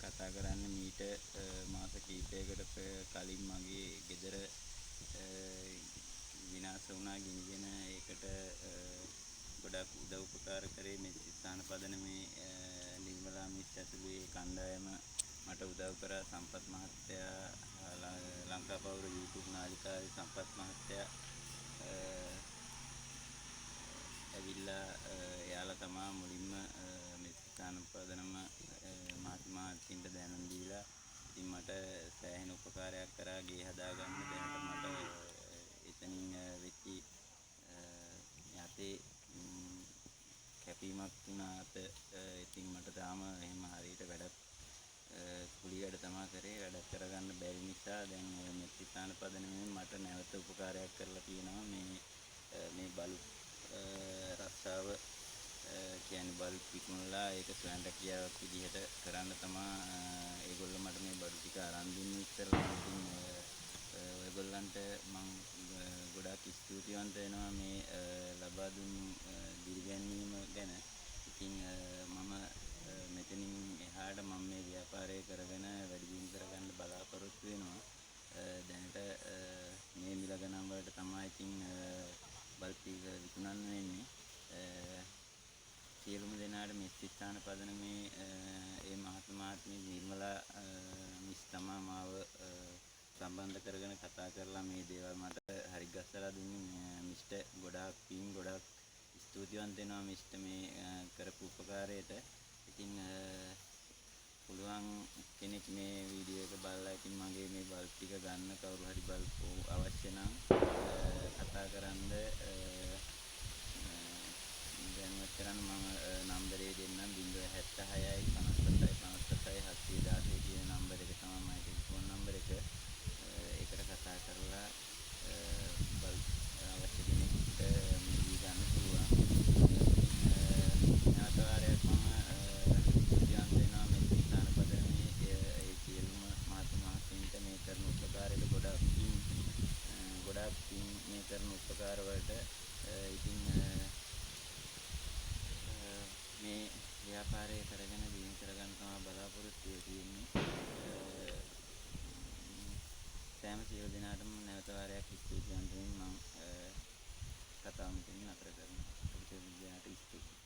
කතා කරන්නේ මීට මාස කිහිපයකට කලින් මගේ ගෙදර විනාශ වුණා ගිනිගෙන ඒකට ගොඩක් උදව් උපකාර කරේ මේ ස්ථාන පදනමේ නිර්මලා මිස් ඇතුළු ඒ කණ්ඩායම මට උදව් කරා. සම්පත් මහත්තයා ලංකාපෞර YouTube නාලිකාවේ සම්පත් මහත්තයා ඇවිල්ලා එයාලා තමයි මුලින්ම මේ ස්ථාන පදනම මාතින්ට දැනුම් දීලා ඉතින් මට සෑහෙන උපකාරයක් කරා ගේ හදාගන්න. දැනට මට එතනින් වෙච්චි යතේ කැපීමක් වුණාට ඉතින් මට තාම එහෙම හරියට වැඩක් කුලි වැඩ තමයි කරේ. වැඩක් කරගන්න බැරි නිසා දැන් මේ ස්ථාන පදනමෙන් මට නැවත උපකාරයක් කරලා තියෙනවා. මේ බලු රස්සාව කියන්නේ බල්බ් විකුණලා ඒක ස්වයං රැකියාවක් විදිහට කරන්න තමයි ඒගොල්ලෝ මට මේ බඩු ටික අරන් දුන්නේ ඉස්සරලා. ඉතින් ඔයගොල්ලන්ට මම ගොඩාක් ස්තුතිවන්ත වෙනවා මේ ලබා දුන්නු දිරිගැන්වීම ගැන. ඉතින් මම මෙතනින් එහාට මම මේ ව්‍යාපාරය කරගෙන වැඩි දියුණු කරගන්න බලාපොරොත්තු වෙනවා. දැනට මේ මිල ගණන් වලට තමයි ඉතින් බල්බ් ටික විකුණන්න වෙන්නේ. සියලුම දෙනාට මේ ස්ථාන පදනමේ ඒ මහත්මයාත්මී නිර්මලා මිස් තමා මාව සම්බන්ධ කරගෙන කතා කරලා මේ දේවල් මට හරි ගස්සලා දුන්නේ. මිස්ට ගොඩාක් පින් ගොඩාක් ස්තුතිවන්ත වෙනවා මිස්ට මේ කරපු උපකාරයට. ඉතින් පුළුවන් කෙනෙක් මේ වීඩියෝ එක බලලා ඉතින් මගේ මේ බල්බ් ටික ගන්න කවුරු හරි බල්බ් අවශ්‍ය නම් කතා කරන්න දැනුවත් කරන්න. මම නම්බරේ දෙන්නම් 076 57 57 716 කියන නම්බර එක තමයි මගේ ටෙලිෆෝන් නම්බර එක. ඒකට කතා කරලා බල්බ් අවශ්‍ය කෙනෙකුට මිලදී ගන්න පුළුවන්. ඥාතවාරයක් මම ස්තුතිවන්ත වෙනවා මේ ස්ථාන පදනමේ ඒ සියලුම මහත්මයාට මේ කරන උපකාරයට ගොඩාක් පින් මේ කරන උපකාර වලට. ඉතින් මේ ව්‍යාපාරය කරගෙන දියුණු කරගන්න තමයි බලාපොරොත්තු වෙන්නේ. සෑම සියලු දෙනාටම නැවත වාරයක් ස්තුතිවන්ත වෙමින් මම කතාව මෙතනින් නතර කරනවා. ඔබට ස්තුතියි.